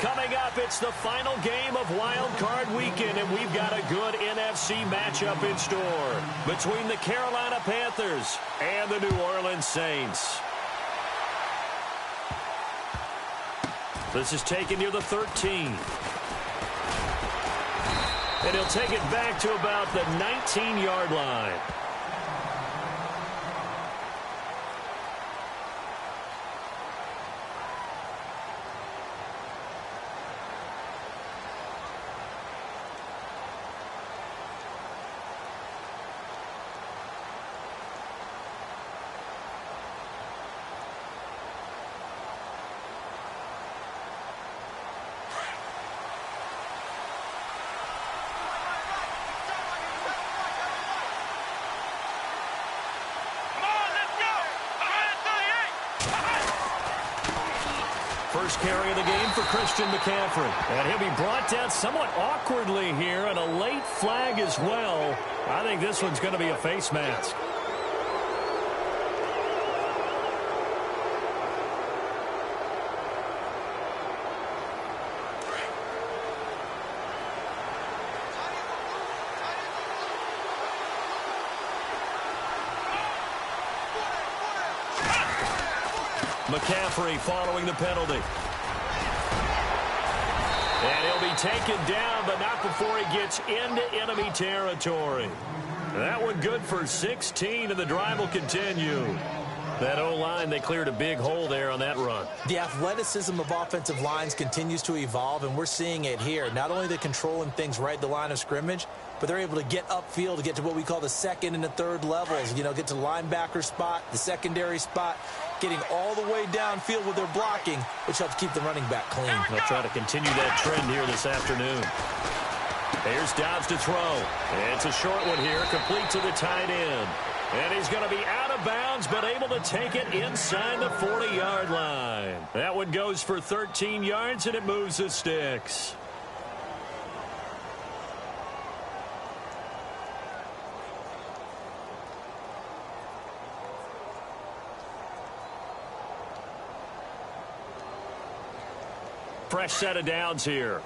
Coming up, it's the final game of Wild Card Weekend, and we've got a good NFC matchup in store between the Carolina Panthers and the New Orleans Saints. This is taken near the 13. And he'll take it back to about the 19-yard line. First carry of the game for Christian McCaffrey. And he'll be brought down somewhat awkwardly here, and a late flag as well. I think this one's going to be a face mask. McCaffrey following the penalty. And he'll be taken down, but not before he gets into enemy territory. That one good for 16, and the drive will continue. That O-line, they cleared a big hole there on that run. The athleticism of offensive lines continues to evolve, and we're seeing it here. Not only they're controlling things right at the line of scrimmage, but they're able to get upfield to get to what we call the second and the third levels. You know, get to the linebacker spot, the secondary spot, getting all the way downfield with their blocking, which helps keep the running back clean. They'll try to continue that trend here this afternoon. Here's Dobbs to throw. It's a short one here, complete to the tight end. And he's going to be out of bounds, but able to take it inside the 40-yard line. That one goes for 13 yards, and it moves the sticks. Fresh set of downs here.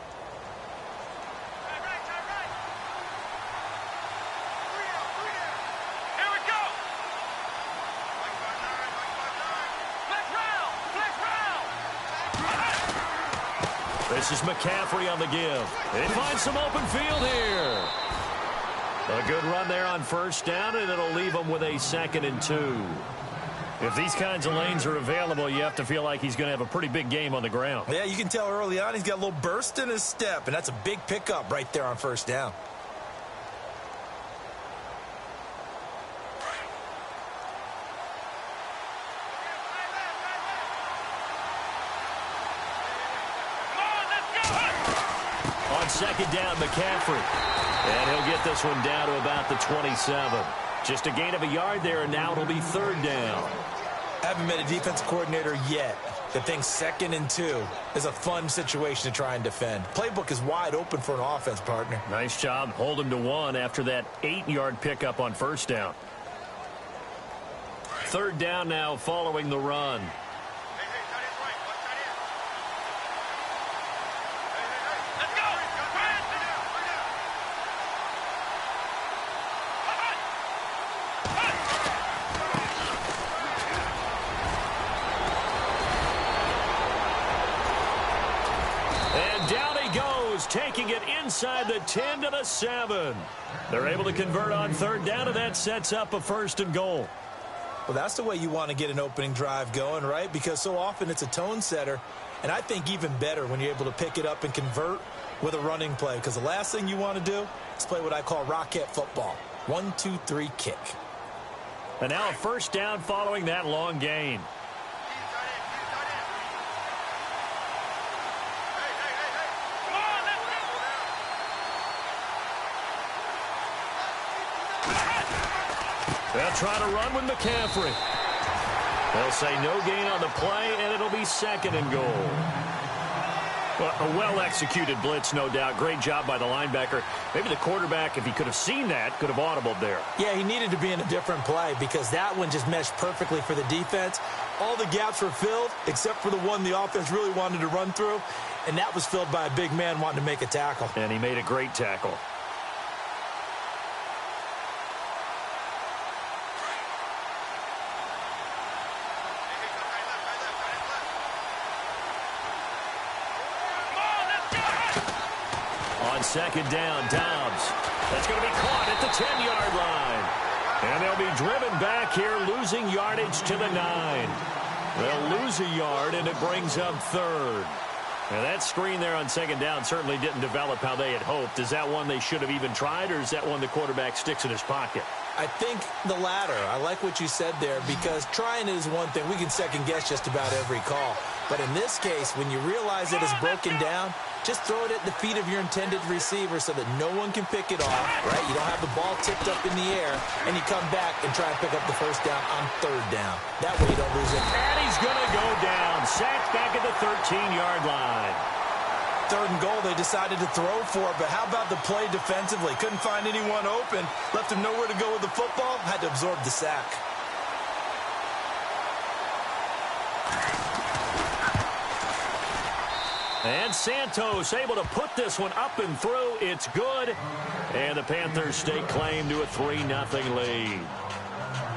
This is McCaffrey on the give. They find some open field here. A good run there on first down, and it'll leave them with a 2nd and 2. If these kinds of lanes are available, you have to feel like he's going to have a pretty big game on the ground. Yeah, you can tell early on he's got a little burst in his step, and that's a big pickup right there on first down. On second down, McCaffrey. And he'll get this one down to about the 27. Just a gain of a yard there, and now it'll be 3rd down. I haven't met a defensive coordinator yet that thinks 2nd and 2 is a fun situation to try and defend. Playbook is wide open for an offense, partner. Nice job. Hold him to 1 after that 8-yard pickup on first down. 3rd down now following the run. Taking it inside the 10 to the 7. They're able to convert on 3rd down, and that sets up a 1st and goal. Well, that's the way you want to get an opening drive going, right? Because so often it's a tone setter, and I think even better when you're able to pick it up and convert with a running play, because the last thing you want to do is play what I call rocket football. 1, 2, 3, kick. And now a 1st down following that long gain. They'll try to run with McCaffrey. They'll say no gain on the play, and it'll be 2nd and goal. Well, a well-executed blitz, no doubt. Great job by the linebacker. Maybe the quarterback, if he could have seen that, could have audibled there. Yeah, he needed to be in a different play because that one just meshed perfectly for the defense. All the gaps were filled except for the one the offense really wanted to run through. and that was filled by a big man wanting to make a tackle. And he made a great tackle. On second down, Dobbs. That's going to be caught at the 10-yard line. And they'll be driven back here, losing yardage to the 9. They'll lose a yard, and it brings up third. And that screen there on second down certainly didn't develop how they had hoped. Is that one they should have even tried, or is that one the quarterback sticks in his pocket? I think the latter. I like what you said there, because trying is one thing. We can second-guess just about every call. But in this case, when you realize it is broken down, just throw it at the feet of your intended receiver so that no one can pick it off, right? You don't have the ball tipped up in the air, and you come back and try and pick up the first down on third down. That way you don't lose it. And he's going to go down. Sacked back at the 13-yard line. Third and goal, they decided to throw for it, but how about the play defensively? Couldn't find anyone open, left him nowhere to go with the football, had to absorb the sack. And Santos able to put this one up and through. It's good. And the Panthers stake claim to a 3-0 lead.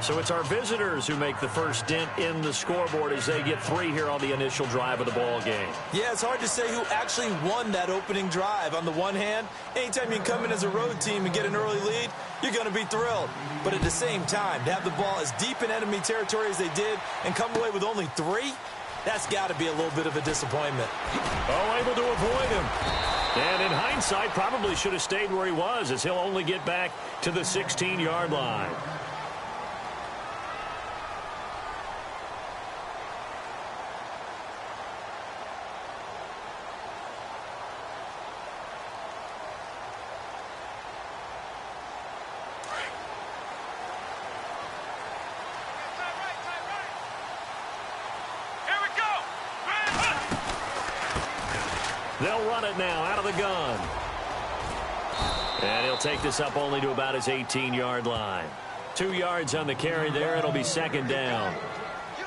So it's our visitors who make the first dent in the scoreboard as they get 3 here on the initial drive of the ball game. Yeah, it's hard to say who actually won that opening drive. On the one hand, anytime you can come in as a road team and get an early lead, you're going to be thrilled. But at the same time, to have the ball as deep in enemy territory as they did and come away with only 3, that's got to be a little bit of a disappointment. Oh, able to avoid him. And in hindsight, probably should have stayed where he was, as he'll only get back to the 16-yard line. They'll run it now out of the gun. And he'll take this up only to about his 18-yard line. 2 yards on the carry there. It'll be second down.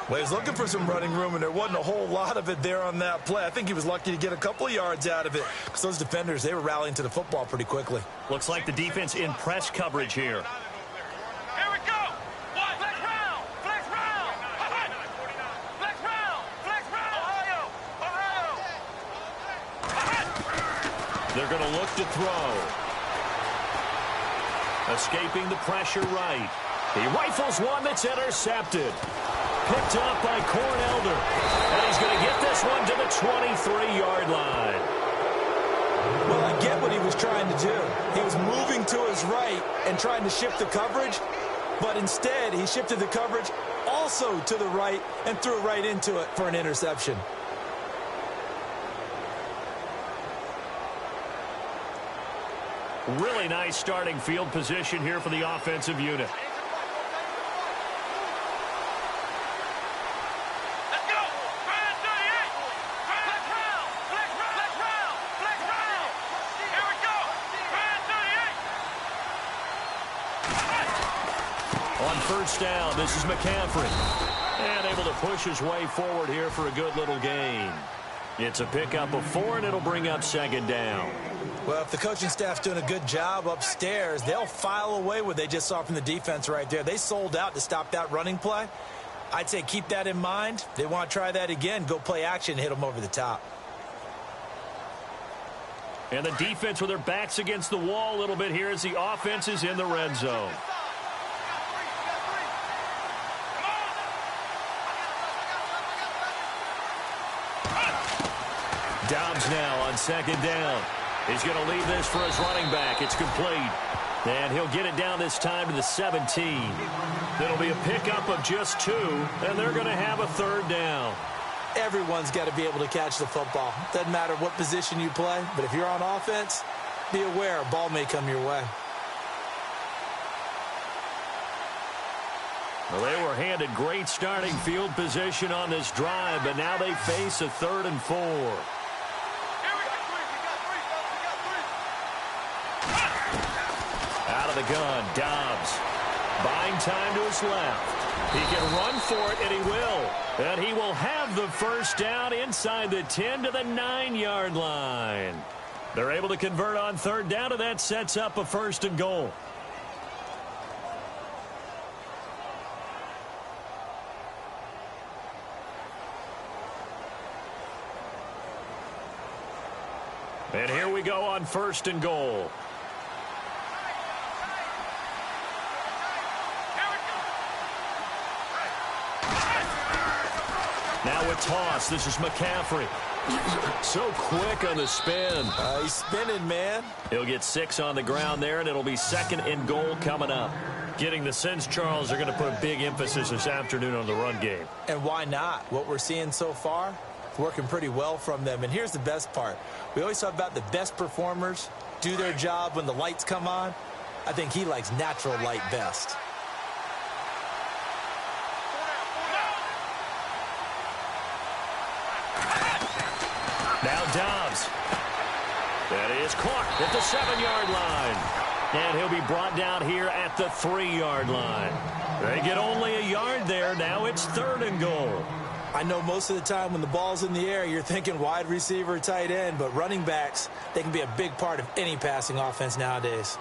Well, he was looking for some running room, and there wasn't a whole lot of it there on that play. I think he was lucky to get a couple of yards out of it, because those defenders, they were rallying to the football pretty quickly. Looks like the defense in press coverage here. They're going to look to throw. Escaping the pressure right. He rifles one that's intercepted. Picked up by Cornelder. And he's going to get this one to the 23-yard line. Well, I get what he was trying to do. He was moving to his right and trying to shift the coverage, but instead he shifted the coverage also to the right and threw right into it for an interception. Really nice starting field position here for the offensive unit. Let's go! Ryan 38! Flex round! Flex round! Flex round! Flex round! Here we go! Ryan 38! On first down, this is McCaffrey. And able to push his way forward here for a good little gain. It's a pickup of 4, and it'll bring up second down. Well, if the coaching staff's doing a good job upstairs, they'll file away what they just saw from the defense right there. They sold out to stop that running play. I'd say keep that in mind. They want to try that again. Go play action, hit them over the top. And the defense with their backs against the wall a little bit here as the offense is in the red zone. Dobbs now on second down. He's going to leave this for his running back. It's complete. And he'll get it down this time to the 17. It'll be a pickup of just 2, and they're going to have a third down. Everyone's got to be able to catch the football. Doesn't matter what position you play, but if you're on offense, be aware a ball may come your way. Well, they were handed great starting field position on this drive, but now they face a 3rd and 4. Out of the gun, Dobbs. Buying time to his left. He can run for it, and he will. And he will have the first down inside the 10 to the 9-yard line. They're able to convert on third down, and that sets up a 1st and goal. And here we go on 1st and goal. Now a toss. This is McCaffrey. So quick on the spin. He's spinning, man. He'll get 6 on the ground there, and it'll be 2nd and goal coming up. Getting the sense, Charles, they're going to put a big emphasis this afternoon on the run game. And why not? What we're seeing so far, it's working pretty well from them. And here's the best part. We always talk about the best performers do their job when the lights come on. I think he likes natural light best. Now Dobbs. That is caught at the 7-yard line. And he'll be brought down here at the 3-yard line. They get only a yard there. Now it's 3rd and goal. I know most of the time when the ball's in the air, you're thinking wide receiver, tight end, but running backs, they can be a big part of any passing offense nowadays.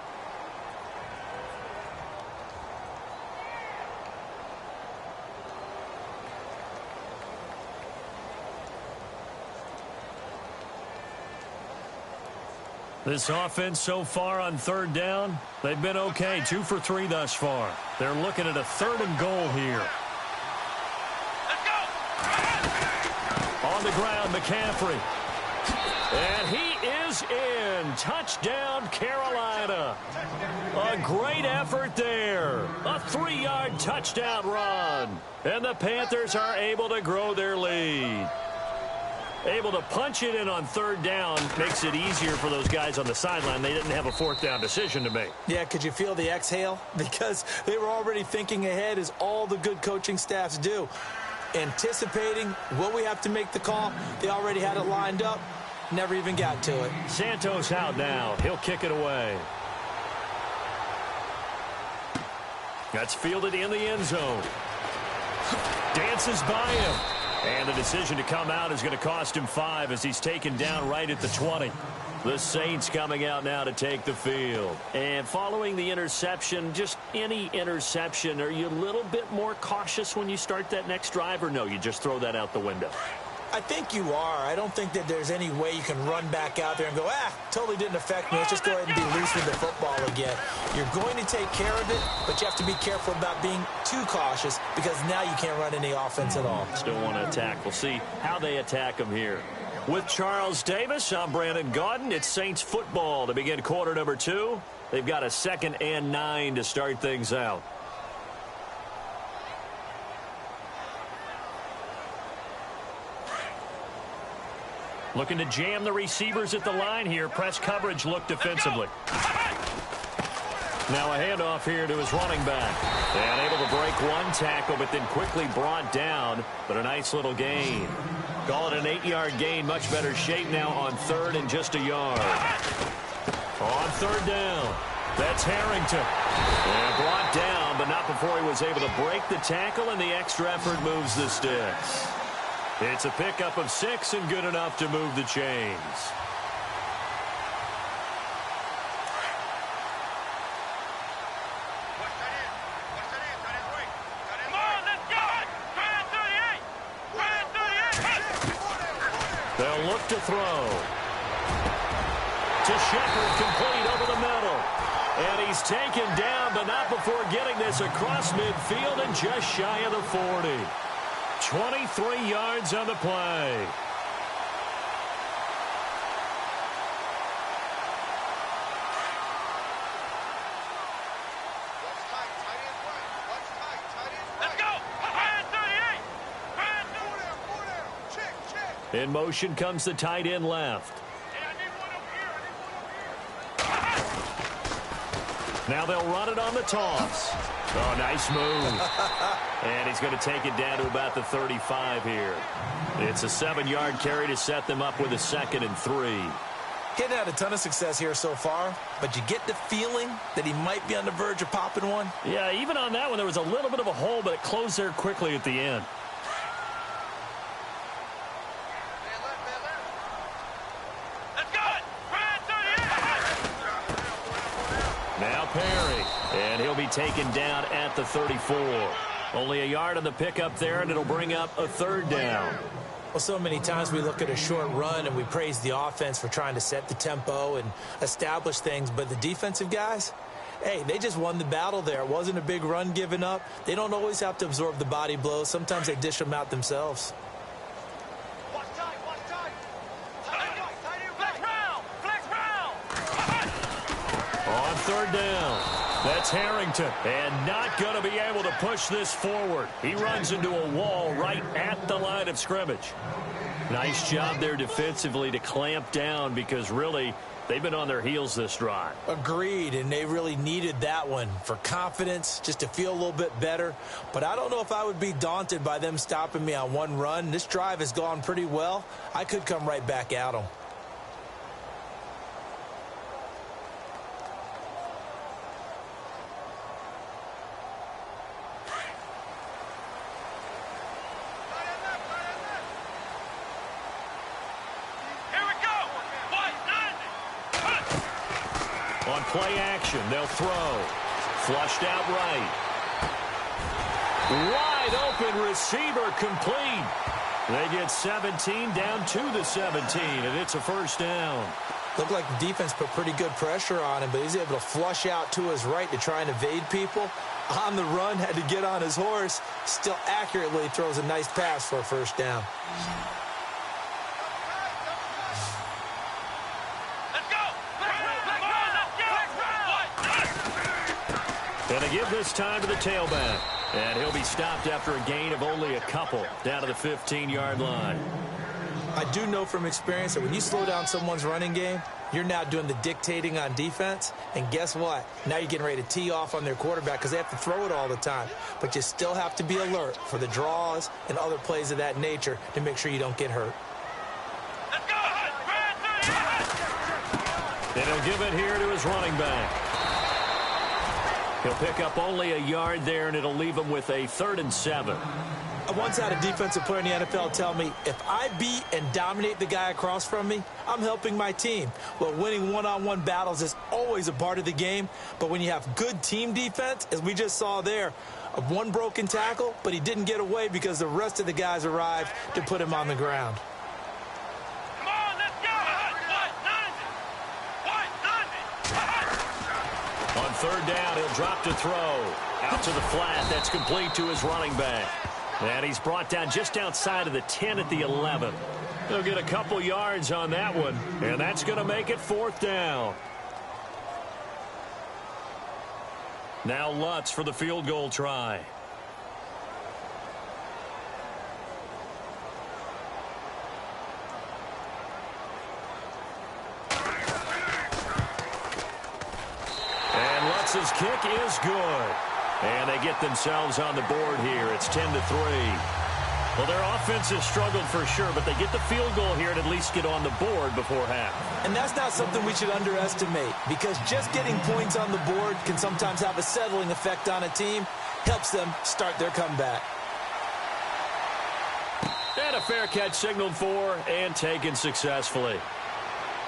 This offense so far on 3rd down, they've been okay. 2 for 3 thus far. They're looking at a 3rd and goal here. Let's go! On the ground, McCaffrey. And he is in. Touchdown, Carolina. A great effort there. A 3-yard touchdown run. And the Panthers are able to grow their lead. Able to punch it in on 3rd down makes it easier for those guys on the sideline. They didn't have a 4th down decision to make. Yeah, could you feel the exhale? Because they were already thinking ahead, as all the good coaching staffs do. Anticipating, will we have to make the call? They already had it lined up. Never even got to it. Santos out now. He'll kick it away. That's fielded in the end zone. Dances by him. And the decision to come out is going to cost him 5 as he's taken down right at the 20. The Saints coming out now to take the field. And following the interception, just any interception, are you a little bit more cautious when you start that next drive, or no, you just throw that out the window? I think you are. I don't think that there's any way you can run back out there and go, totally didn't affect me. Let's just go ahead and be loose with the football again. You're going to take care of it, but you have to be careful about being too cautious, because now you can't run any offense at all. Still want to attack. We'll see how they attack him here. With Charles Davis, I'm Brandon Gaudin. It's Saints football to begin quarter number 2. They've got a 2nd and 9 to start things out. Looking to jam the receivers at the line here. Press coverage look defensively. Now a handoff here to his running back. And able to break one tackle, but then quickly brought down. But a nice little gain. Call it an 8-yard gain. Much better shape now on 3rd and just a yard. On 3rd down. That's Harrington. And brought down, but not before he was able to break the tackle, and the extra effort moves the sticks. It's a pickup of 6 and good enough to move the chains. Come on, let's go! 38! They'll look to throw. To Shepard, complete over the middle. And he's taken down, but not before getting this across midfield and just shy of the 40. 23 yards on the play. Let's go! 38! In motion comes the tight end left. Now they'll run it on the toss. Oh, nice move. And he's going to take it down to about the 35 here. It's a 7-yard carry to set them up with a 2nd and 3. Getting had a ton of success here so far, but you get the feeling that he might be on the verge of popping one. Yeah, even on that one, there was a little bit of a hole, but it closed there quickly at the end. Now Perry, and he'll be taken down at the 34. Only a yard on the pickup there, and it'll bring up a third down. Well, so many times we look at a short run and we praise the offense for trying to set the tempo and establish things, but the defensive guys, hey, they just won the battle there. It wasn't a big run given up. They don't always have to absorb the body blows. Sometimes they dish them out themselves. On third down, that's Harrington, and not going to be able to push this forward. He runs into a wall right at the line of scrimmage. Nice job there defensively to clamp down because really they've been on their heels this drive. Agreed, and they really needed that one for confidence, just to feel a little bit better. But I don't know if I would be daunted by them stopping me on one run. This drive has gone pretty well. I could come right back at them. On play action, they'll throw. Flushed out right. Wide open receiver complete. They get 17 down to the 17, and it's a first down. Looked like the defense put pretty good pressure on him, but he's able to flush out to his right to try and evade people. On the run, had to get on his horse. Still accurately throws a nice pass for a first down. And they give this time to the tailback. And he'll be stopped after a gain of only a couple down to the 15-yard line. I do know from experience that when you slow down someone's running game, you're now doing the dictating on defense. And guess what? Now you're getting ready to tee off on their quarterback because they have to throw it all the time. But you still have to be alert for the draws and other plays of that nature to make sure you don't get hurt. And he'll give it here to his running back. He'll pick up only a yard there, and it'll leave him with a 3rd and 7. I once had a defensive player in the NFL tell me, if I beat and dominate the guy across from me, I'm helping my team. Well, winning one-on-one battles is always a part of the game, but when you have good team defense, as we just saw there, one broken tackle, but he didn't get away because the rest of the guys arrived to put him on the ground. On third down, he'll drop to throw. Out to the flat. That's complete to his running back. And he's brought down just outside of the 10 at the 11. He'll get a couple yards on that one, and that's going to make it 4th down. Now Lutz for the field goal try. Lutz's kick is good. And they get themselves on the board here. It's 10-3. Well, their offense has struggled for sure, but they get the field goal here and at least get on the board before half. And that's not something we should underestimate, because just getting points on the board can sometimes have a settling effect on a team. Helps them start their comeback. And a fair catch signaled for and taken successfully.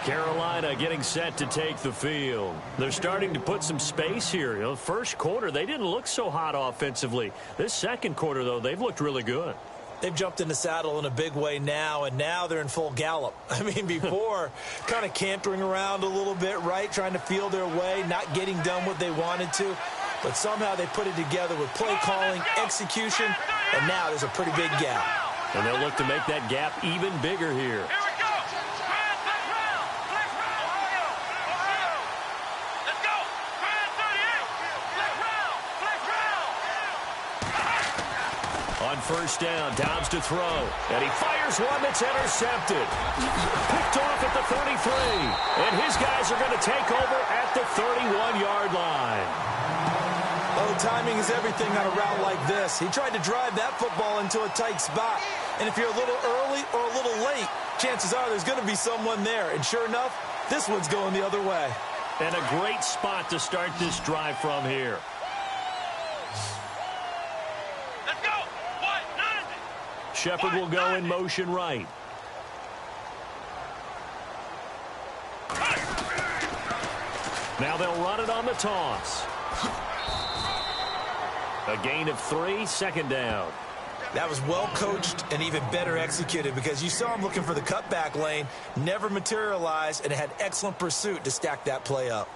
Carolina getting set to take the field. They're starting to put some space here. You know, first quarter, they didn't look so hot offensively. This second quarter, though, they've looked really good. They've jumped in the saddle in a big way now, and now they're in full gallop. I mean, before, kind of cantering around a little bit, right, trying to feel their way, not getting done what they wanted to. But somehow they put it together with play calling, execution, and now there's a pretty big gap. And they'll look to make that gap even bigger here. On first down, Dobbs to throw, and he fires one that's intercepted. Picked off at the 33, and his guys are going to take over at the 31-yard line. Oh, timing is everything on a route like this. He tried to drive that football into a tight spot, and if you're a little early or a little late, chances are there's going to be someone there, and sure enough, This one's going the other way. And a great spot to start this drive from here. Let's go. What? None. Shepard will go in motion right. Now they'll run it on the toss. A gain of 3, second down. That was well coached and even better executed because you saw him looking for the cutback lane, never materialized, and had excellent pursuit to stack that play up.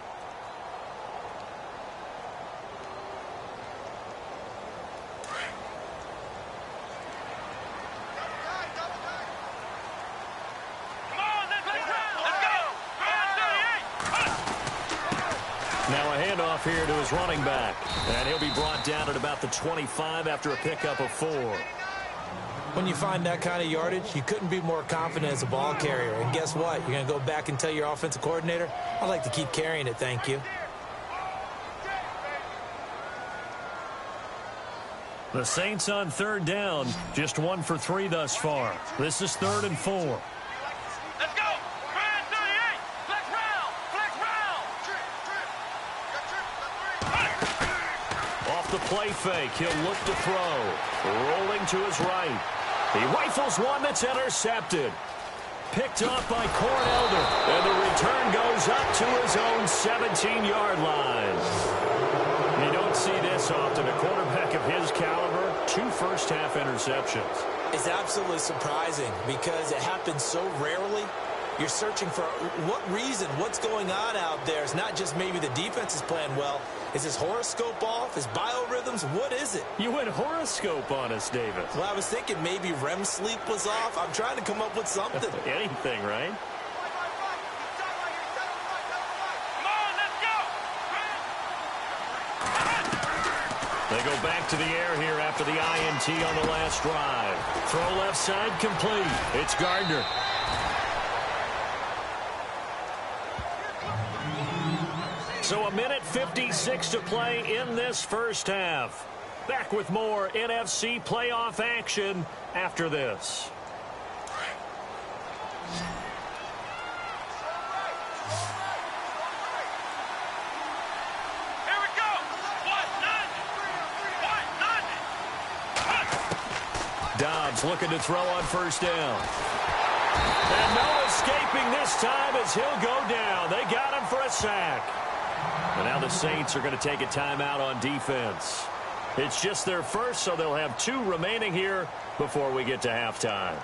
Now a handoff here to his running back. And he'll be brought down at about the 25 after a pickup of 4. When you find that kind of yardage, you couldn't be more confident as a ball carrier. And guess what? You're going to go back and tell your offensive coordinator, I'd like to keep carrying it, thank you. The Saints on third down, just 1 for 3 thus far. This is 3rd and 4. Let's go. 38. Flex round. Flex round. Off the play fake, he'll look to throw. Rolling to his right. He rifles one that's intercepted. Picked off by Cornelder. And the return goes up to his own 17-yard line. You don't see this often. A quarterback of his caliber, 2 first-half interceptions. It's absolutely surprising because it happens so rarely. You're searching for what reason, what's going on out there. It's not just maybe the defense is playing well. Is his horoscope off? His biorhythms? What is it? You went horoscope on us, David. Well, I was thinking maybe REM sleep was off. I'm trying to come up with something. Anything, right? Come on, let's go. They go back to the air here after the INT on the last drive. Throw left side complete. It's Gardner. So a minute 56 to play in this first half. Back with more NFC playoff action after this. Here we go. What? None. Dobbs looking to throw on first down. And no escaping this time as he'll go down. They got him for a sack. And now the Saints are going to take a timeout on defense. It's just their first, so they'll have 2 remaining here before we get to halftime.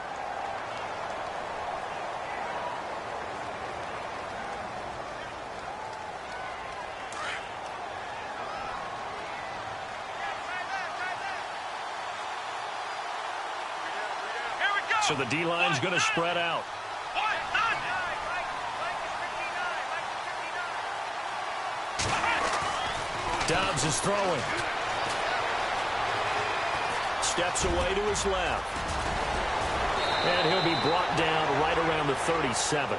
Here we go. So the D-line's going to spread out. What? None. Dobbs is throwing. Steps away to his left. And he'll be brought down right around the 37.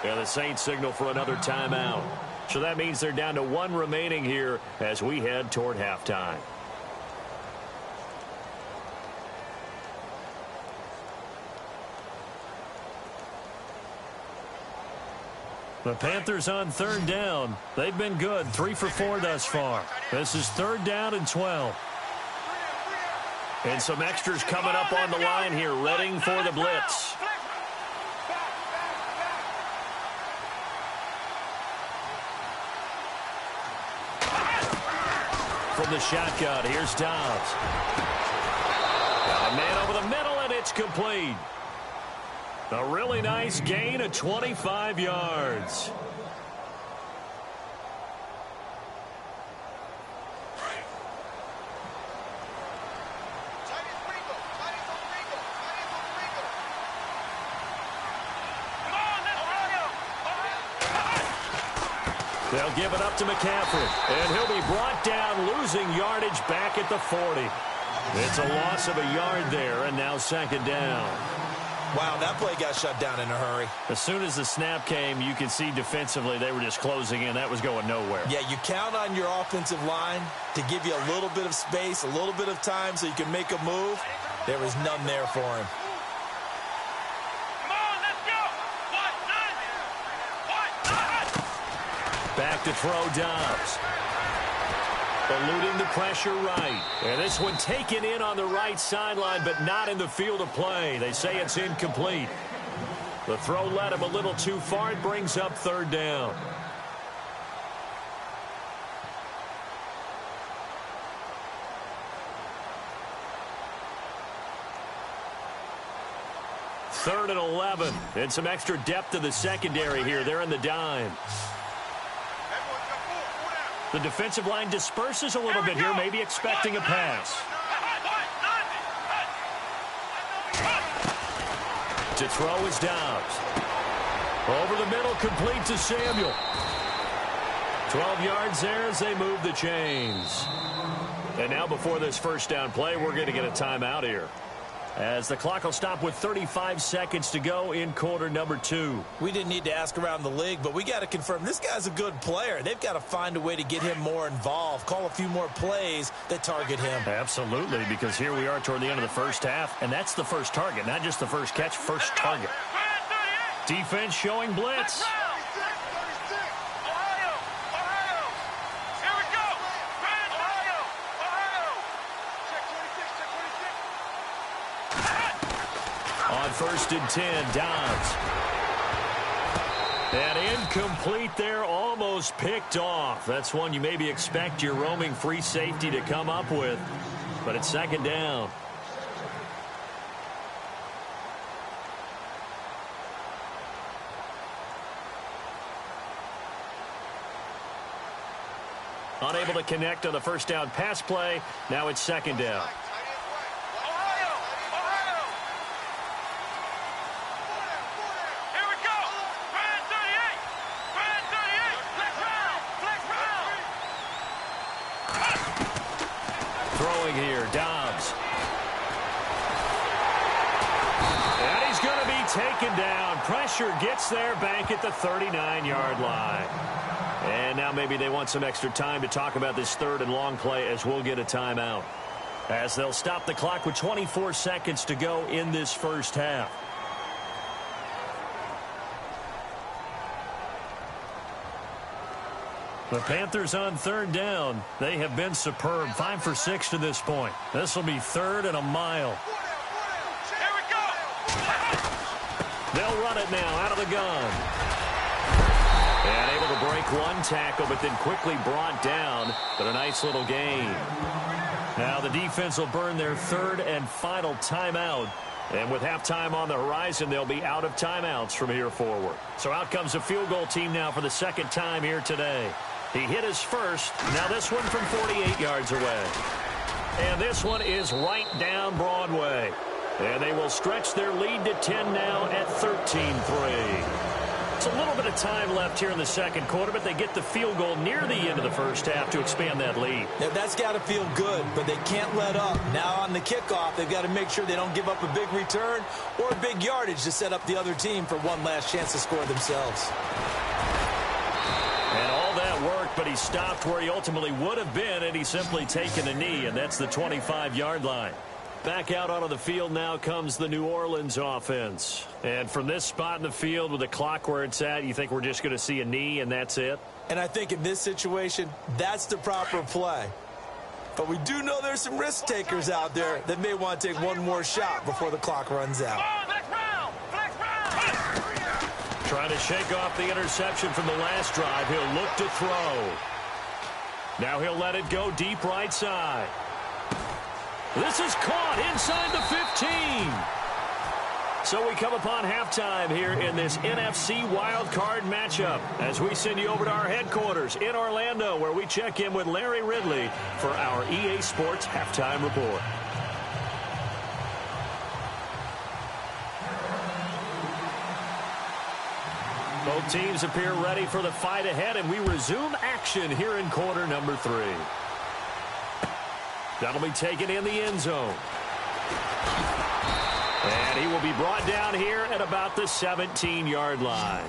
And the Saints signal for another timeout. So that means they're down to 1 remaining here as we head toward halftime. The Panthers on third down. They've been good, 3 for 4 thus far. This is 3rd down and 12. And some extras coming up on the line here, readying for the blitz. From the shotgun, here's Dobbs. Got a man over the middle, and it's complete. A really nice gain of 25 yards. They'll give it up to McCaffrey, and he'll be brought down, losing yardage back at the 40. It's a loss of a yard there, and now 2nd down. Wow, that play got shut down in a hurry. As soon as the snap came, you could see defensively they were just closing in. That was going nowhere. Yeah, you count on your offensive line to give you a little bit of space, a little bit of time so you can make a move. There was none there for him. Come on, let's go. What? None. back to throw Dobbs. Eluding the pressure right. And this one taken in on the right sideline, but not in the field of play. They say it's incomplete. The throw led him a little too far. It brings up third down. Third and 11. And some extra depth to the secondary here. They're in the dime. The defensive line disperses a little bit here, maybe expecting a pass. To throw is Dobbs. Over the middle, complete to Samuel. 12 yards there as they move the chains. And now before this first down play, we're going to get a timeout here, as the clock will stop with 35 seconds to go in quarter number 2. We didn't need to ask around the league, but we got to confirm this guy's a good player. They've got to find a way to get him more involved, call a few more plays that target him. Absolutely, because here we are toward the end of the first half, and that's the first target, not just the first catch, first target. Defense showing blitz. On first and 10, Dobbs. And incomplete there, almost picked off. That's one you maybe expect your roaming free safety to come up with, but it's second down. Unable to connect on the first down pass play. Now it's second down. Throwing here, Dobbs. And he's going to be taken down. Pressure gets there back at the 39-yard line. And now maybe they want some extra time to talk about this third and long play, as we'll get a timeout, as they'll stop the clock with 24 seconds to go in this first half. The Panthers on third down. They have been superb. 5 for 6 to this point. This will be third and a mile. Here we go. They'll run it now out of the gun. And able to break one tackle, but then quickly brought down. But a nice little gain. Now the defense will burn their third and final timeout. And with halftime on the horizon, they'll be out of timeouts from here forward. So out comes a field goal team now for the second time here today. He hit his first. Now this one from 48 yards away. And this one is right down Broadway. And they will stretch their lead to 10 now at 13-3. It's a little bit of time left here in the second quarter, but they get the field goal near the end of the first half to expand that lead. Now, that's got to feel good, but they can't let up. Now on the kickoff, they've got to make sure they don't give up a big return or a big yardage to set up the other team for one last chance to score themselves. And all that worked, but he stopped where he ultimately would have been, and he's simply taken a knee, and that's the 25-yard line. Back out onto the field now comes the New Orleans offense. And from this spot in the field with the clock where it's at, you think we're just going to see a knee and that's it? And I think in this situation, that's the proper play. But we do know there's some risk takers out there that may want to take one more shot before the clock runs out. Trying to shake off the interception from the last drive. He'll look to throw. Now he'll let it go deep right side. This is caught inside the 15. So we come upon halftime here in this NFC wildcard matchup as we send you over to our headquarters in Orlando, where we check in with Larry Ridley for our EA Sports Halftime Report. Both teams appear ready for the fight ahead, and we resume action here in quarter number 3. That'll be taken in the end zone. And he will be brought down here at about the 17-yard line.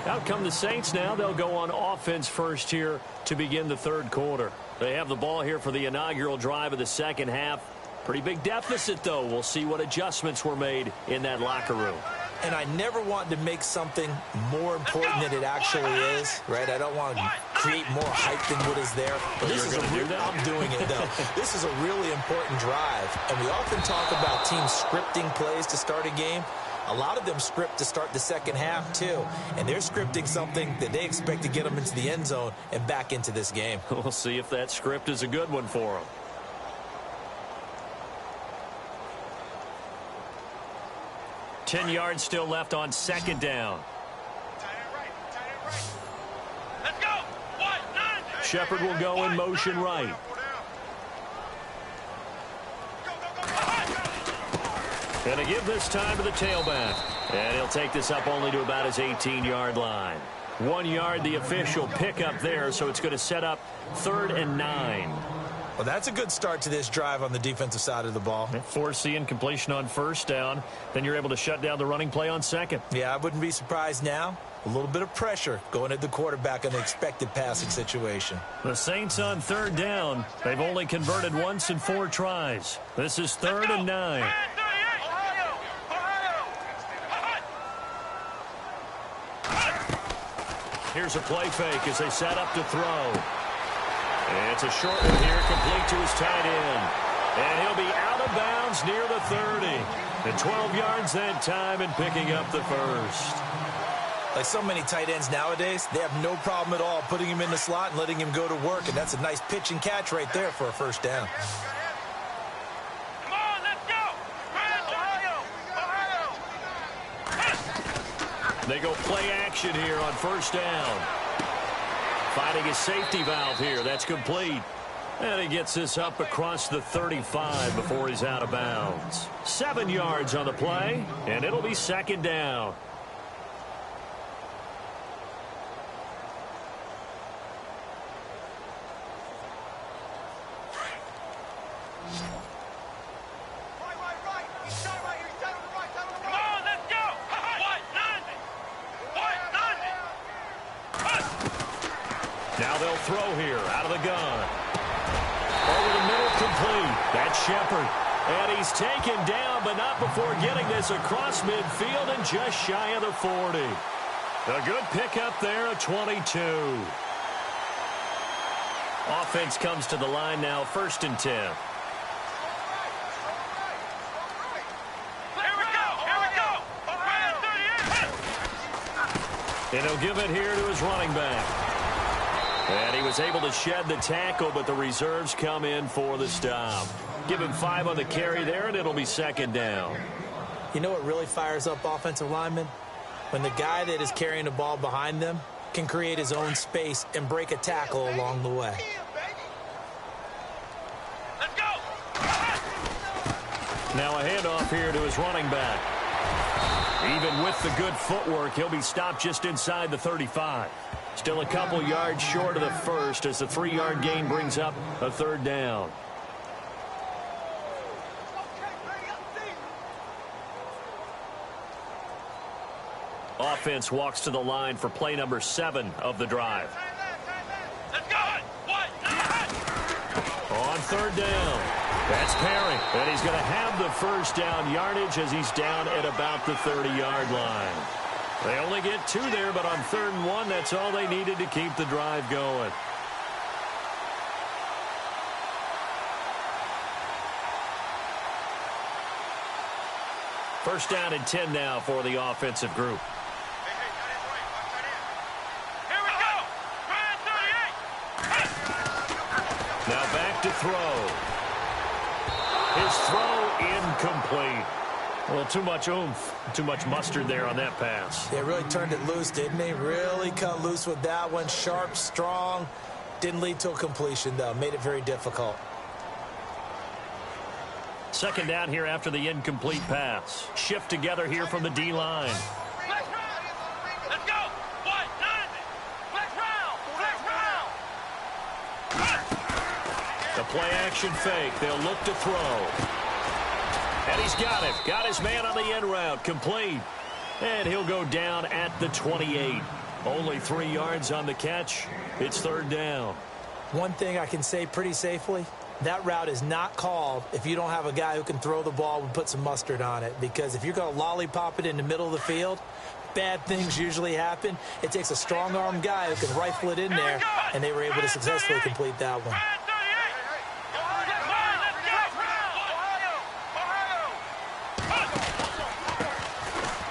Out come the Saints now. They'll go on offense first here to begin the third quarter. They have the ball here for the inaugural drive of the second half. Pretty big deficit, though. We'll see what adjustments were made in that locker room. And I never want to make something more important than it actually is, right? I don't want to create more hype than what is there. But this is I'm doing it, though. This is a really important drive. And we often talk about teams scripting plays to start a game. A lot of them script to start the second half, too. And they're scripting something that they expect to get them into the end zone and back into this game. We'll see if that script is a good one for them. 10 yards still left on second down. Let's go. Shepard will go in motion right. And a give this time to the tailback. And he'll take this up only to about his 18-yard line. 1 yard, the official pickup there, so it's going to set up 3rd and 9. Well, that's a good start to this drive on the defensive side of the ball. Force the incompletion on first down. Then you're able to shut down the running play on second. Yeah, I wouldn't be surprised now. A little bit of pressure going at the quarterback in an expected passing situation. The Saints on 3rd down. They've only converted once in 4 tries. This is 3rd and 9. Here's a play fake as they set up to throw. It's a short one here, complete to his tight end. And he'll be out of bounds near the 30. And 12 yards that time and picking up the first. Like so many tight ends nowadays, they have no problem at all putting him in the slot and letting him go to work. And that's a nice pitch and catch right there for a first down. Come on, let's go. They go play action here on first down. Finding his safety valve here. That's complete. And he gets this up across the 35 before he's out of bounds. 7 yards on the play, and it'll be second down. Now they'll throw here out of the gun. Over the middle, complete. That's Shepard. And he's taken down, but not before getting this across midfield and just shy of the 40. A good pickup there, a 22. Offense comes to the line now, 1st and 10. Here we go. And he'll give it here to his running back. And he was able to shed the tackle, but the reserves come in for the stop. Give him 5 on the carry there, and it'll be second down. You know what really fires up offensive linemen? When the guy that is carrying the ball behind them can create his own space and break a tackle along the way. Let's go. Now a handoff here to his running back. Even with the good footwork, he'll be stopped just inside the 35. Still a couple yards short of the first as the 3-yard gain brings up a 3rd down. Offense walks to the line for play number 7 of the drive. Let's go. On 3rd down, that's Perry. And he's going to have the first down yardage as he's down at about the 30-yard line. They only get 2 there, but on 3rd and 1, that's all they needed to keep the drive going. First down and 10 now for the offensive group. Here we go. Now back to throw. His throw incomplete. Well, too much oomph, too much mustard there on that pass. They really turned it loose, didn't they? Really cut loose with that one. Sharp, strong. Didn't lead to a completion, though. Made it very difficult. Second down here after the incomplete pass. Shift together here from the D-line. Let's go. Flex round. The play action fake. They'll look to throw. And he's got it. Got his man on the end route. Complete. And he'll go down at the 28. Only 3 yards on the catch. It's 3rd down. One thing I can say pretty safely, That route is not called if you don't have a guy who can throw the ball and put some mustard on it. Because if you're going to lollipop it in the middle of the field, bad things usually happen. It takes a strong-arm guy who can rifle it in there, and they were able to successfully complete that one.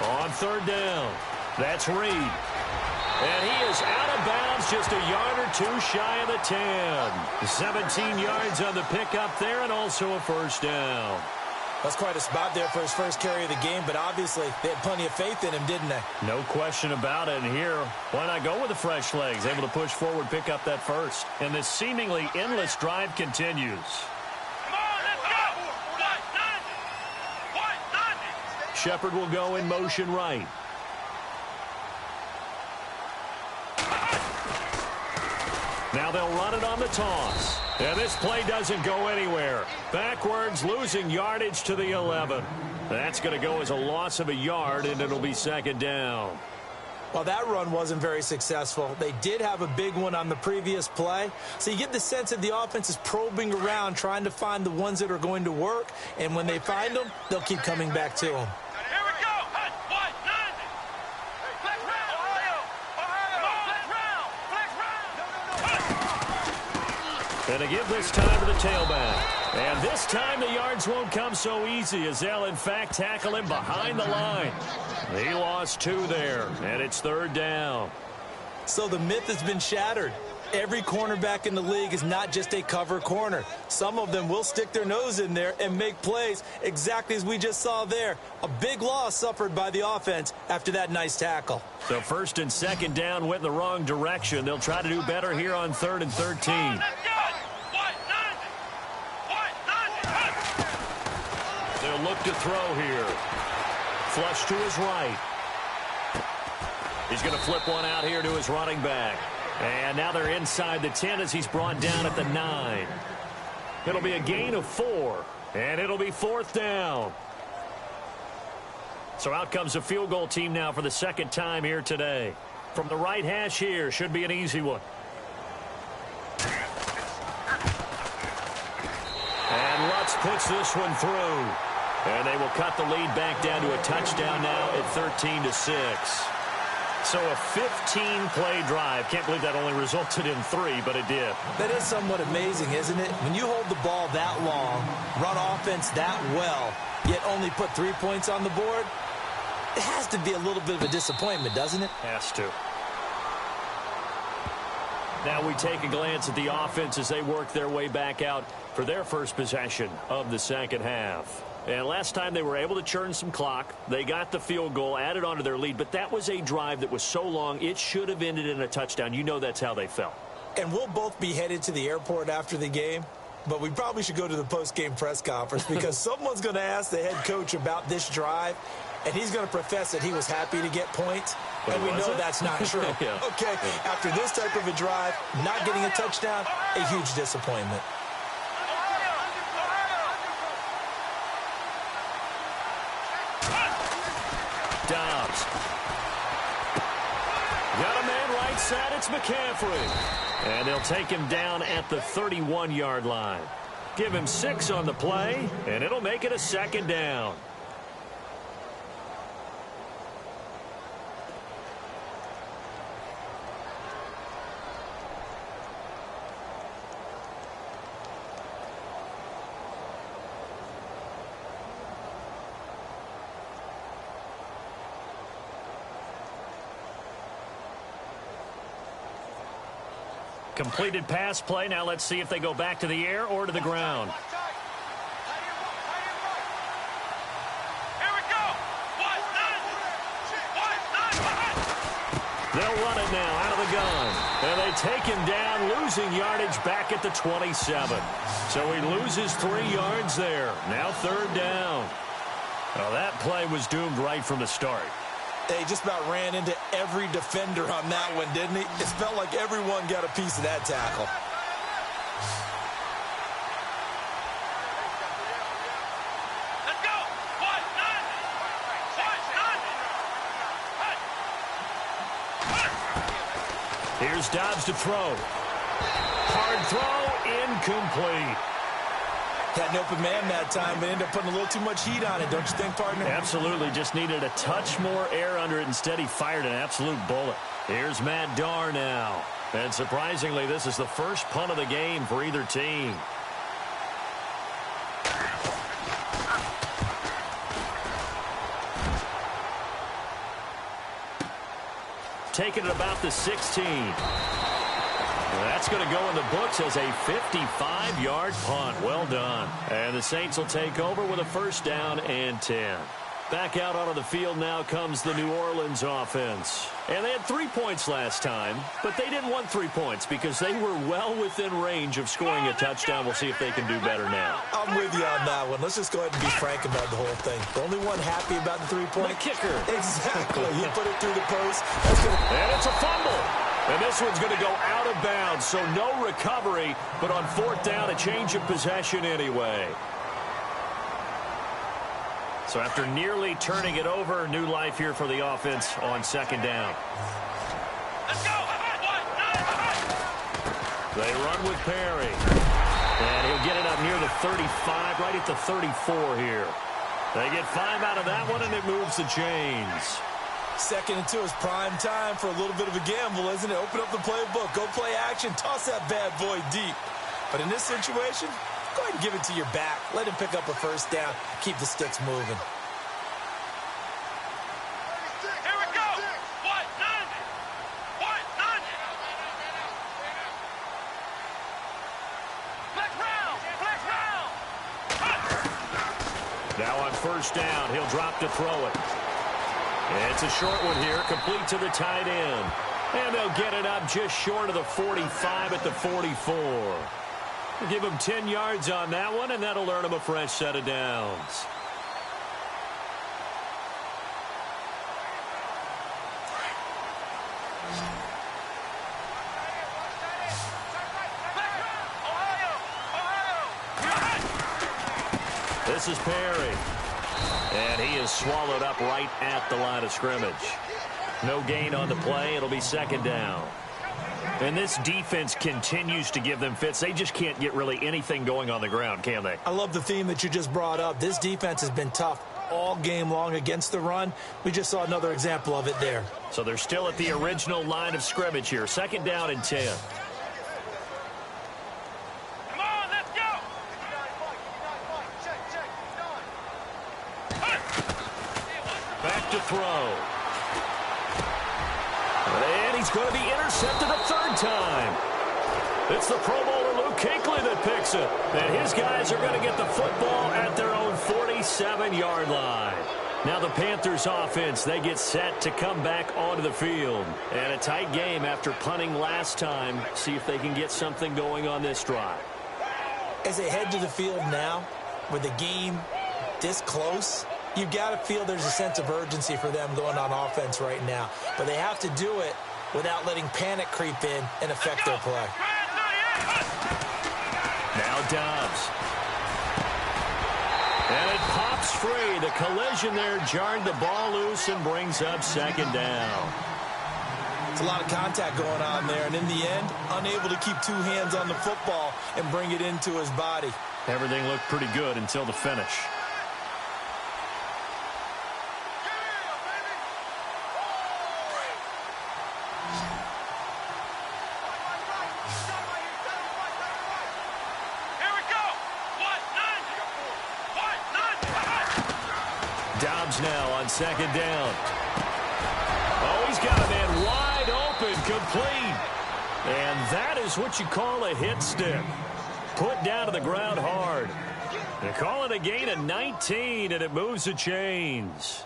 On third down, that's Reed. And he is out of bounds, just a yard or two shy of the 10. 17 yards on the pickup there, and also a first down. That's quite a spot there for his first carry of the game, but obviously they had plenty of faith in him, didn't they? No question about it. And here, why not go with the fresh legs? Able to push forward, pick up that first. And this seemingly endless drive continues. Shepard will go in motion right. Now they'll run it on the toss. And this play doesn't go anywhere. Backwards, losing yardage to the 11. That's going to go as a loss of a yard, and it'll be second down. Well, that run wasn't very successful. They did have a big one on the previous play. So you get the sense that the offense is probing around, trying to find the ones that are going to work. And when they find them, they'll keep coming back to them. And to give this time to the tailback. And this time the yards won't come so easy as they'll, in fact, tackle him behind the line. He lost 2 there, and it's third down. So the myth has been shattered. Every cornerback in the league is not just a cover corner. Some of them will stick their nose in there and make plays exactly as we just saw there. A big loss suffered by the offense after that nice tackle. So first and second down went in the wrong direction. They'll try to do better here on 3rd and 13. They'll look to throw here. Flush to his right. He's going to flip one out here to his running back. And now they're inside the 10 as he's brought down at the 9. It'll be a gain of 4. And it'll be 4th down. So out comes the field goal team now for the second time here today. From the right hash here, should be an easy one. And Lutz puts this one through. And they will cut the lead back down to a touchdown now at 13-6. So a 15-play drive. Can't believe that only resulted in 3, but it did. That is somewhat amazing, isn't it? When you hold the ball that long, run offense that well, yet only put 3 points on the board, it has to be a little bit of a disappointment, doesn't it? Has to. Now we take a glance at the offense as they work their way back out for their first possession of the second half. And last time they were able to churn some clock. They got the field goal, added on to their lead, but that was a drive that was so long it should have ended in a touchdown. You know that's how they felt. And we'll both be headed to the airport after the game, but we probably should go to the post-game press conference because someone's going to ask the head coach about this drive, and he's going to profess that he was happy to get points, and we know that's not true. Yeah. Okay, after this type of a drive, not getting a touchdown, a huge disappointment. Dobbs. Got a man right side. It's McCaffrey. And they'll take him down at the 31-yard line. Give him 6 on the play, and it'll make it a second down. Completed pass play. Now let's see if they go back to the air or to the ground. Here we go. They'll run it now out of the gun. And they take him down, losing yardage back at the 27. So he loses 3 yards there. Now third down. Well, that play was doomed right from the start. They just about ran into every defender on that one, didn't he? It felt like everyone got a piece of that tackle. Let's go. Here's Dobbs to throw. Hard throw, incomplete. Had an open man that time, but ended up putting a little too much heat on it, don't you think, partner? Absolutely. Just needed a touch more air under it. Instead, he fired an absolute bullet. Here's Matt Darr now. And surprisingly, this is the first punt of the game for either team. Taking it about the 16. That's going to go in the books as a 55-yard punt. Well done. And the Saints will take over with a first down and 10. Back out onto the field now comes the New Orleans offense. And they had 3 points last time, but they didn't want 3 points because they were well within range of scoring a touchdown. We'll see if they can do better now. I'm with you on that one. Let's just go ahead and be frank about the whole thing. The only one happy about the 3-point The kicker. Exactly. He put it through the post. And it's a fumble. And this one's going to go out of bounds, so no recovery, but on fourth down, a change of possession anyway. So after nearly turning it over, new life here for the offense on second down. Let's go. They run with Perry. And he'll get it up near the 35, right at the 34 here. They get 5 out of that one, and it moves the chains. 2nd and 2 is prime time for a little bit of a gamble, isn't it? Open up the playbook, go play action, toss that bad boy deep. But in this situation, go ahead and give it to your back. Let him pick up a first down. Keep the sticks moving. Here we go. What? None. What? None. Flex round. Flex round. Now on first down, he'll drop to throw it. It's a short one here, complete to the tight end. And they'll get it up just short of the 45 at the 44. Give him 10 yards on that one, and that'll earn him a fresh set of downs. This is Perry. And he is swallowed up right at the line of scrimmage. No gain on the play. It'll be second down. And this defense continues to give them fits. They just can't get really anything going on the ground, can they? I love the theme that you just brought up. This defense has been tough all game long against the run. We just saw another example of it there. So they're still at the original line of scrimmage here. Second down and 10. Come on, let's go. Back to throw. And he's going to be intercepted a third time. It's the Pro Bowler Luke Kuechly that picks it. And his guys are going to get the football at their own 47-yard line. Now the Panthers offense, they get set to come back onto the field. And a tight game after punting last time. See if they can get something going on this drive. As they head to the field now, with the game this close, you've got to feel there's a sense of urgency for them going on offense right now. But they have to do it without letting panic creep in and affect their play. Now Dobbs. And it pops free. The collision there jarred the ball loose and brings up second down. It's a lot of contact going on there, and in the end, unable to keep two hands on the football and bring it into his body. Everything looked pretty good until the finish. Dobbs now on second down. Oh, he's got a man wide open, complete. And that is what you call a hit stick. Put down to the ground hard. They call it a gain of 19, and it moves the chains.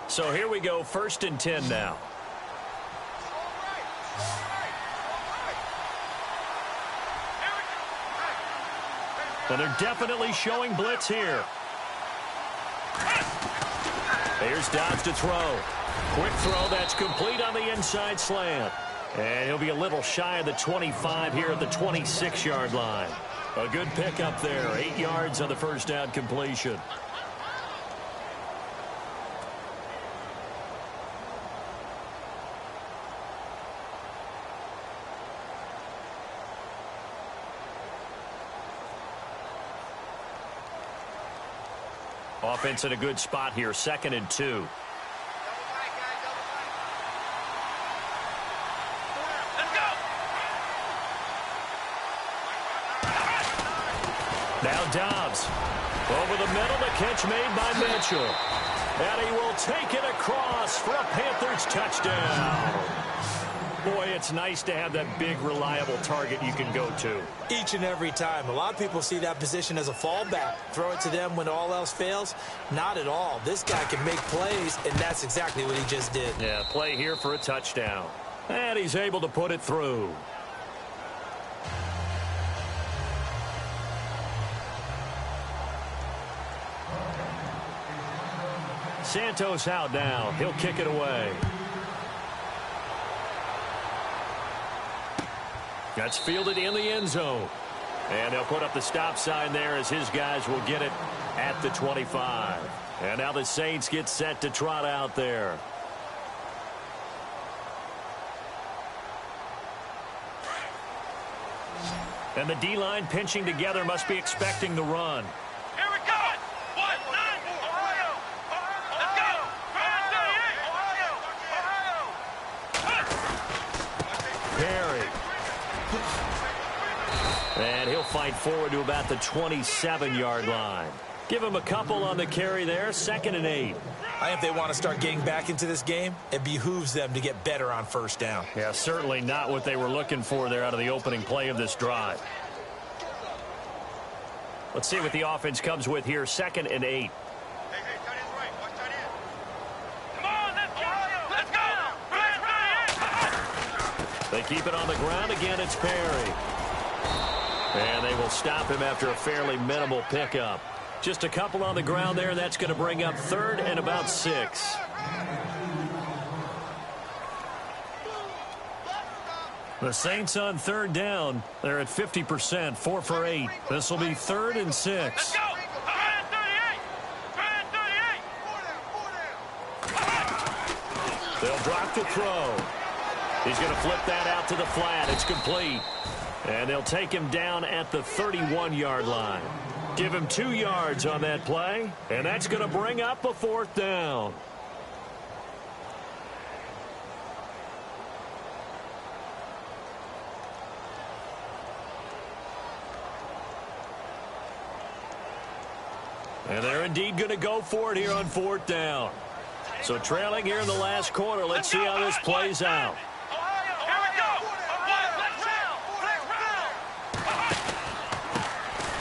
So here we go, 1st and 10 now. And they're definitely showing blitz here. Here's Dobbs to throw. Quick throw that's complete on the inside slant. And he'll be a little shy of the 25 here at the 26-yard line. A good pickup there. 8 yards on the first down completion. Offense in a good spot here, 2nd and 2. Now Dobbs. Over the middle, the catch made by Mitchell. And he will take it across for a Panthers touchdown. Boy, it's nice to have that big, reliable target you can go to. Each and every time. A lot of people see that position as a fallback. Throw it to them when all else fails. Not at all. This guy can make plays, and that's exactly what he just did. Yeah, play here for a touchdown. And he's able to put it through. Santos out now. He'll kick it away. That's fielded in the end zone. And they'll put up the stop sign there as his guys will get it at the 25. And now the Saints get set to trot out there. And the D-line pinching together must be expecting the run. Here we go. 1-9, Ohio. Let's go. 38, Ohio. Perry. And he'll fight forward to about the 27-yard line. Give him a couple on the carry there, 2nd and 8. I think if they want to start getting back into this game, it behooves them to get better on 1st down. Yeah, certainly not what they were looking for there out of the opening play of this drive. Let's see what the offense comes with here, 2nd and 8. Hey, tight end's right. Watch tight end. Come on, let's go. Let's go. They keep it on the ground. Again, it's Perry. And they will stop him after a fairly minimal pickup. Just a couple on the ground there, and that's going to bring up 3rd and about 6. The Saints on 3rd down. They're at 50%, 4 for 8. This will be 3rd and 6. Let's go. 38. They'll drop the throw. He's going to flip that out to the flat. It's complete. And they'll take him down at the 31-yard line. Give him 2 yards on that play, and that's going to bring up a 4th down. And they're indeed going to go for it here on 4th down. So trailing here in the last quarter, let's see how this plays out.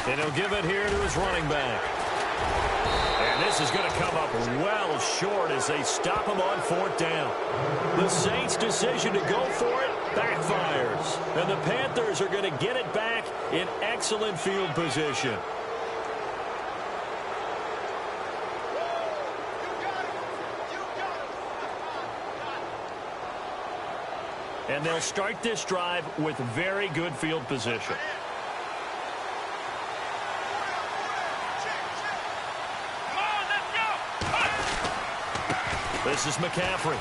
And he'll give it here to his running back. And this is going to come up well short as they stop him on 4th down. The Saints' decision to go for it backfires. And the Panthers are going to get it back in excellent field position. And they'll start this drive with very good field position. This is McCaffrey.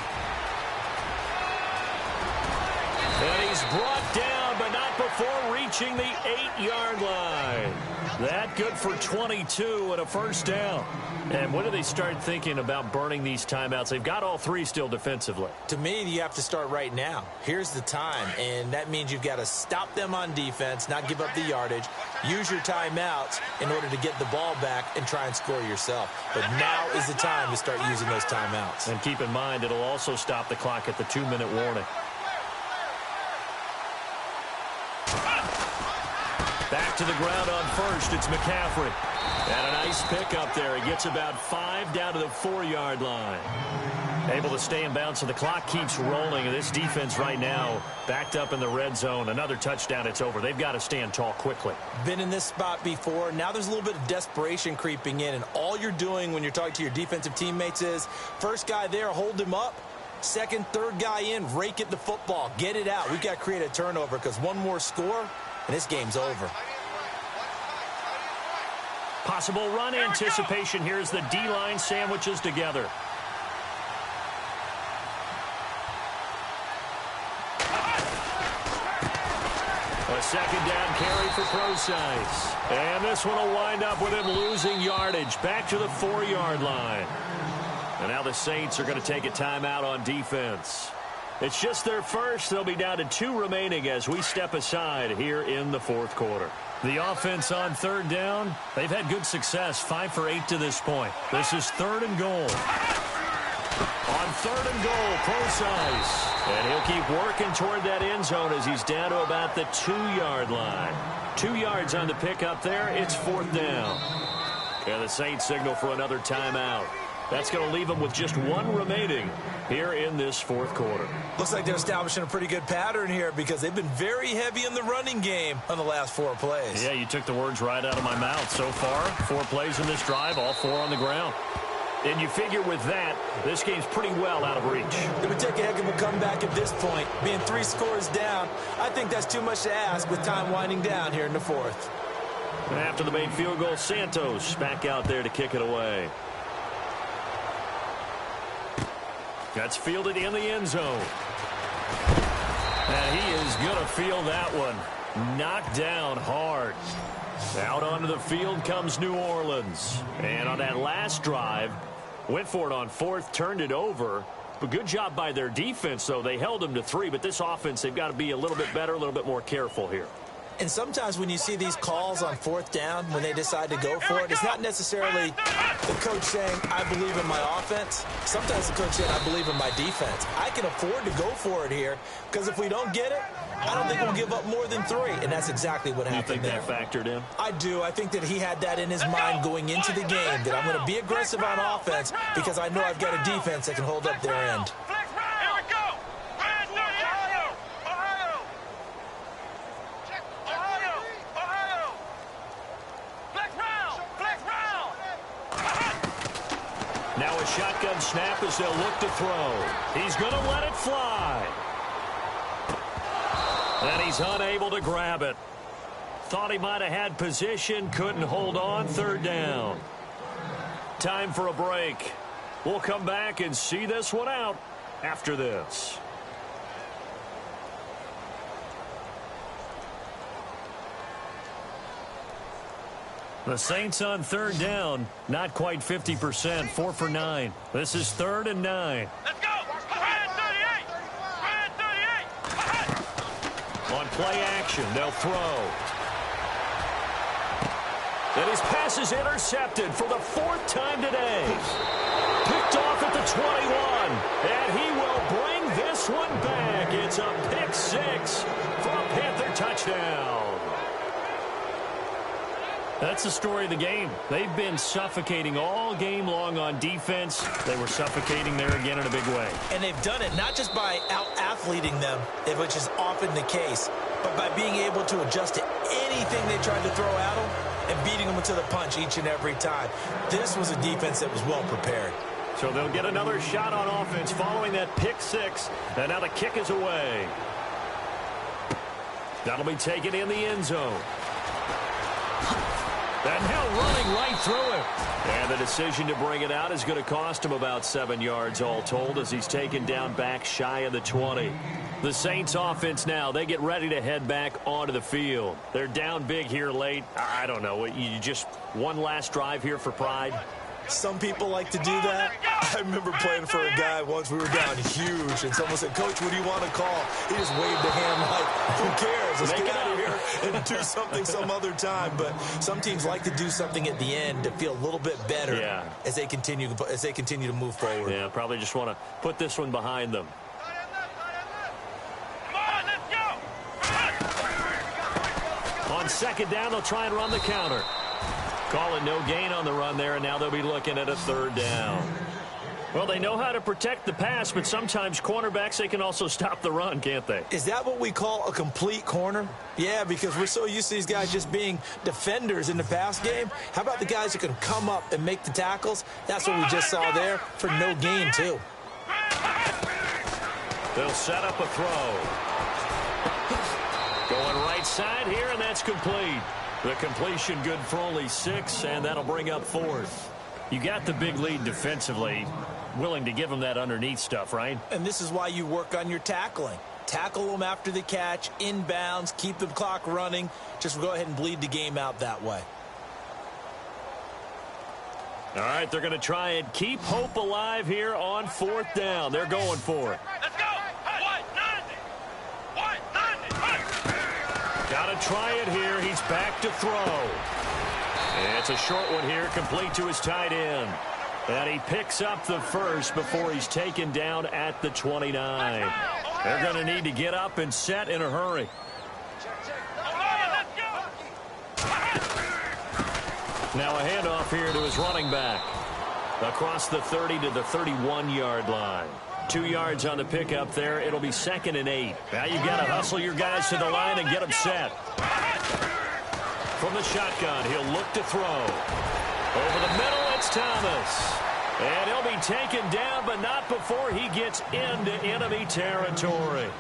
And he's brought down, but not before reaching the 8-yard line. That good for 22 and a 1st down. And when do they start thinking about burning these timeouts? They've got all 3 still defensively. To me, you have to start right now. Here's the time, and that means you've got to stop them on defense, not give up the yardage, use your timeouts in order to get the ball back and try and score yourself. But now is the time to start using those timeouts. And keep in mind, it'll also stop the clock at the 2-minute warning. Back to the ground on 1st, it's McCaffrey. And a nice pickup there. He gets about 5 down to the 4-yard line. Able to stay in bounds, so the clock keeps rolling. And this defense right now backed up in the red zone. Another touchdown, it's over. They've got to stand tall quickly. Been in this spot before. Now there's a little bit of desperation creeping in. And all you're doing when you're talking to your defensive teammates is, first guy there, hold him up. Second, third guy in, rake at the football. Get it out. We've got to create a turnover because one more score, and this game's over. Possible run anticipation here as the D-line sandwiches together. A second down carry for Procise. And this one will wind up with him losing yardage back to the 4-yard line. And now the Saints are going to take a timeout on defense. It's just their first. They'll be down to 2 remaining as we step aside here in the fourth quarter. The offense on third down, they've had good success, 5 for 8 to this point. This is 3rd and goal. On 3rd and goal, Procise. And he'll keep working toward that end zone as he's down to about the 2-yard line. 2 yards on the pickup there. It's 4th down. And the Saints signal for another timeout. That's going to leave them with just 1 remaining here in this fourth quarter. Looks like they're establishing a pretty good pattern here because they've been very heavy in the running game on the last 4 plays. Yeah, you took the words right out of my mouth. So far, 4 plays in this drive, all 4 on the ground. And you figure with that, this game's pretty well out of reach. It would take a heck of a comeback at this point. Being 3 scores down, I think that's too much to ask with time winding down here in the fourth. And after the made field goal, Santos back out there to kick it away. That's fielded in the end zone. And he is going to feel that one. Knocked down hard. Out onto the field comes New Orleans. And on that last drive, went for it on 4th, turned it over. But good job by their defense, though. They held them to 3, but this offense, they've got to be a little bit better, a little bit more careful here. And sometimes when you see these calls on 4th down, when they decide to go for it, it's not necessarily the coach saying, I believe in my offense. Sometimes the coach saying, I believe in my defense. I can afford to go for it here because if we don't get it, I don't think we'll give up more than 3. And that's exactly what happened there. You think that factored in? I do. I think that he had that in his mind going into the game, that I'm going to be aggressive on offense because I know I've got a defense that can hold up their end. Now a shotgun snap as they'll look to throw. He's going to let it fly. And he's unable to grab it. Thought he might have had position, couldn't hold on. 3rd down. Time for a break. We'll come back and see this one out after this. The Saints on 3rd down, not quite 50%, 4 for 9. This is 3rd and 9. Let's go! 38! 38! On play action, they'll throw. And his pass is intercepted for the 4th time today. Picked off at the 21, and he will bring this one back. It's a pick 6 for a Panther touchdown. That's the story of the game. They've been suffocating all game long on defense. They were suffocating there again in a big way. And they've done it not just by out-athleting them, which is often the case, but by being able to adjust to anything they tried to throw at them and beating them to the punch each and every time. This was a defense that was well prepared. So they'll get another shot on offense following that pick 6. And now the kick is away. That'll be taken in the end zone. And now running right through him. And the decision to bring it out is going to cost him about 7 yards all told as he's taken down back shy of the 20. The Saints offense now, they get ready to head back onto the field. They're down big here late. I don't know. You just one last drive here for pride? Some people like to do that. I remember playing for a guy once. We were down huge, and someone said, Coach, what do you want to call? He just waved a hand like, who cares? Let's get out of here and do something some other time. But some teams like to do something at the end to feel a little bit better as they continue to move forward. Yeah, probably just want to put this one behind them. On 2nd down, they'll try and run the counter. Call it no gain on the run there, and now they'll be looking at a 3rd down. Well, they know how to protect the pass, but sometimes cornerbacks, they can also stop the run, can't they? Is that what we call a complete corner? Yeah, because we're so used to these guys just being defenders in the pass game. How about the guys who can come up and make the tackles? That's what we just saw there for no gain, too. They'll set up a throw. Going right side here, and that's complete. The completion good for only 6, and that'll bring up 4th. You got the big lead defensively. Willing to give them that underneath stuff, right? And this is why you work on your tackling. Tackle them after the catch, inbounds, keep the clock running. Just go ahead and bleed the game out that way. All right, they're going to try and keep hope alive here on 4th down. They're going for it. Let's go. Got to try it here. He's back to throw. It's a short one here, complete to his tight end. And he picks up the first before he's taken down at the 29. They're going to need to get up and set in a hurry. Now a handoff here to his running back. Across the 30 to the 31-yard line. 2 yards on the pickup there. It'll be 2nd and 8. Now you've got to hustle your guys to the line and get them set. From the shotgun, he'll look to throw. Over the middle, it's Thomas. And he'll be taken down, but not before he gets into enemy territory.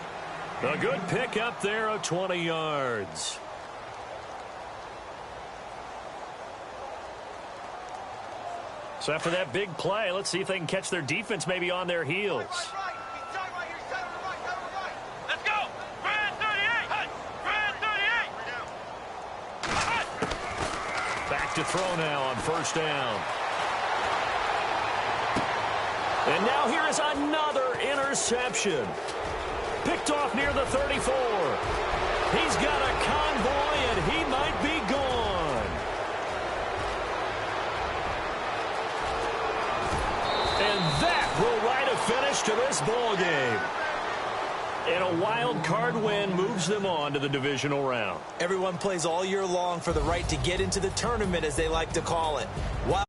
A good pickup there of 20 yards. So after that big play, let's see if they can catch their defense maybe on their heels. Let's go. Brand 38. Brand 38. Back to throw now on 1st down. And now here is another interception. Picked off near the 34. He's got a convoy, and he might be gone. And that will write a finish to this ball game. And a wild card win moves them on to the divisional round. Everyone plays all year long for the right to get into the tournament, as they like to call it. Wild